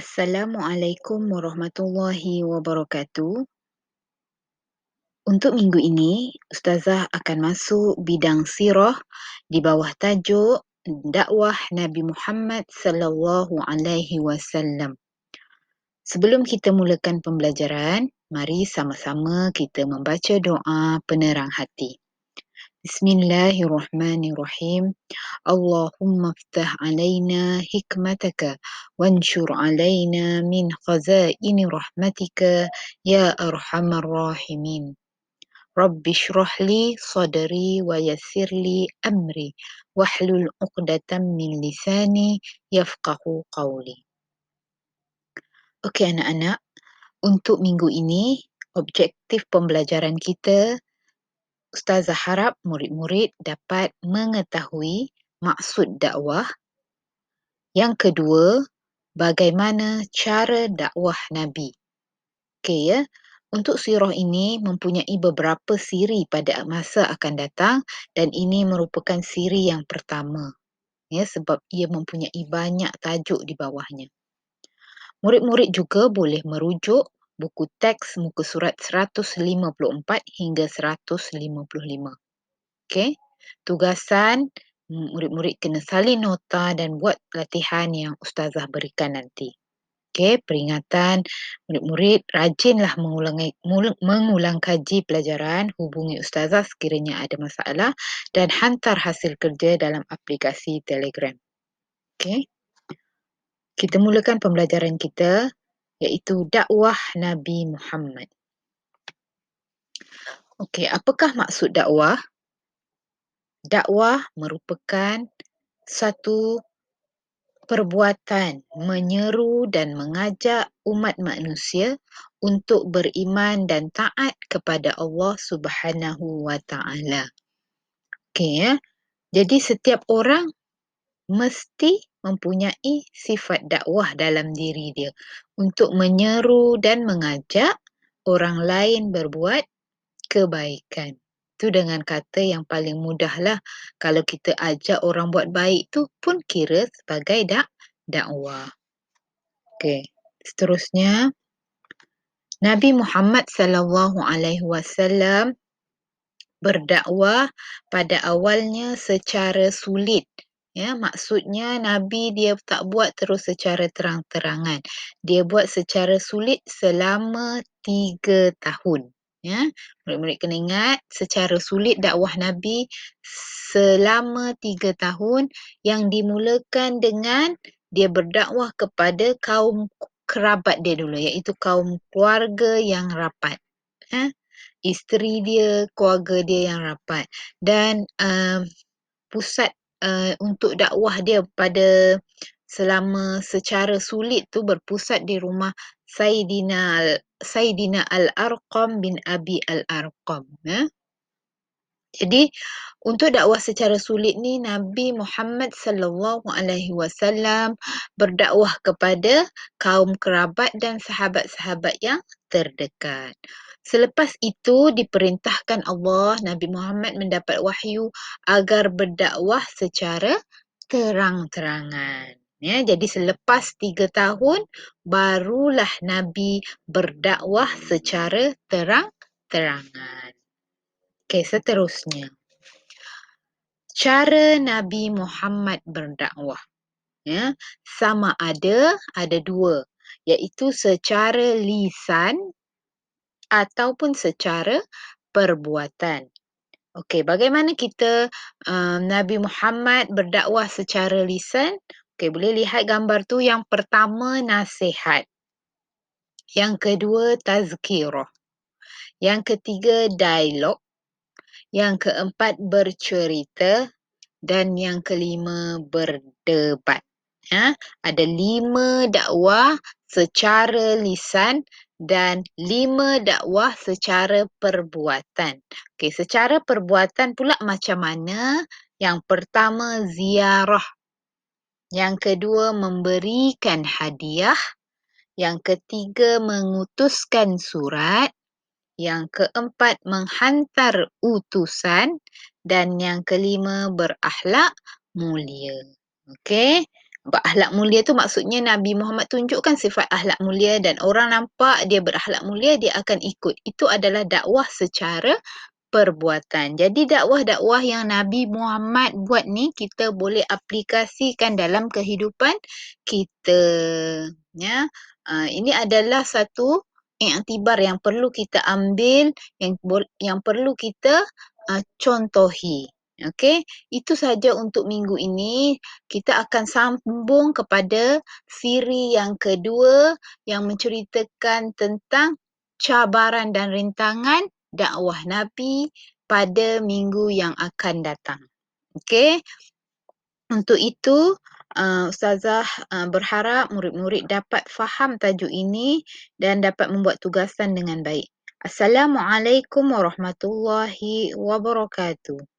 Assalamualaikum warahmatullahi wabarakatuh. Untuk minggu ini, Ustazah akan masuk bidang sirah di bawah tajuk dakwah Nabi Muhammad sallallahu alaihi wasallam. Sebelum kita mulakan pembelajaran, mari sama-sama kita membaca doa penerang hati. Bismillahirrahmanirrahim. Allahumma ftah alaina hikmataka wanshur alaina min khazaini rahmatika ya arhamar rahimin. Rabbi shrah li sadri wa yassir li amri wahlul 'uqdatam min lisani yafqahu qawli. Okey anak-anak, untuk minggu ini objektif pembelajaran kita, Ustazah harap murid-murid dapat mengetahui maksud dakwah. Yang kedua, bagaimana cara dakwah Nabi. Okey ya. Untuk sirah ini mempunyai beberapa siri pada masa akan datang dan ini merupakan siri yang pertama. Ya, sebab ia mempunyai banyak tajuk di bawahnya. Murid-murid juga boleh merujuk buku teks muka surat 154 hingga 155. Okey. Tugasan murid-murid kena salin nota dan buat latihan yang Ustazah berikan nanti. Okey, peringatan murid-murid rajinlah mengulang kaji pelajaran, hubungi Ustazah sekiranya ada masalah dan hantar hasil kerja dalam aplikasi Telegram. Okey. Kita mulakan pembelajaran kita iaitu dakwah Nabi Muhammad. Okey, apakah maksud dakwah? Dakwah merupakan satu perbuatan menyeru dan mengajak umat manusia untuk beriman dan taat kepada Allah Subhanahu wa taala. Okey ya. Jadi setiap orang mesti mempunyai sifat dakwah dalam diri dia untuk menyeru dan mengajak orang lain berbuat kebaikan. Itu dengan kata yang paling mudahlah, kalau kita ajak orang buat baik tu pun kira sebagai dakwah. Okey, seterusnya Nabi Muhammad sallallahu alaihi wasallam berdakwah pada awalnya secara sulit. Ya, maksudnya Nabi dia tak buat terus secara terang-terangan. Dia buat secara sulit selama 3 tahun. Ya, murid-murid kena ingat secara sulit dakwah Nabi selama 3 tahun yang dimulakan dengan dia berdakwah kepada kaum kerabat dia dulu, iaitu kaum keluarga yang rapat. Isteri dia, keluarga dia yang rapat. Dan pusat untuk dakwah dia pada selama secara sulit tu berpusat di rumah Sayyidina Al-Arqam bin Abi Al-Arqam. Jadi untuk dakwah secara sulit ni Nabi Muhammad sallallahu alaihi wasallam berdakwah kepada kaum kerabat dan sahabat-sahabat yang terdekat. Selepas itu diperintahkan Allah Nabi Muhammad mendapat wahyu agar berdakwah secara terang-terangan. Ya, jadi selepas 3 tahun barulah Nabi berdakwah secara terang-terangan. Okey, seterusnya. Cara Nabi Muhammad berdakwah. Ya, sama ada dua, iaitu secara lisan ataupun secara perbuatan. Okey, bagaimana kita Nabi Muhammad berdakwah secara lisan? Okey, boleh lihat gambar tu. Yang pertama nasihat. Yang kedua tazkirah. Yang ketiga dialog. Yang keempat bercerita dan yang kelima berdebat. Ada 5 dakwah secara lisan dan 5 dakwah secara perbuatan. Okey, secara perbuatan pula macam mana? Yang pertama ziarah. Yang kedua memberikan hadiah. Yang ketiga mengutuskan surat. Yang keempat menghantar utusan dan yang kelima berakhlak mulia. Okey. Berakhlak mulia tu maksudnya Nabi Muhammad tunjukkan sifat akhlak mulia dan orang nampak dia berakhlak mulia, dia akan ikut. Itu adalah dakwah secara perbuatan. Jadi dakwah-dakwah yang Nabi Muhammad buat ni kita boleh aplikasikan dalam kehidupan kita. Ya. Ini adalah satu iktibar yang perlu kita ambil, yang perlu kita contohi. Okey, itu saja untuk minggu ini. Kita akan sambung kepada siri yang kedua yang menceritakan tentang cabaran dan rintangan dakwah Nabi pada minggu yang akan datang. Okey, untuk itu Ustazah berharap murid-murid dapat faham tajuk ini dan dapat membuat tugasan dengan baik. Assalamualaikum warahmatullahi wabarakatuh.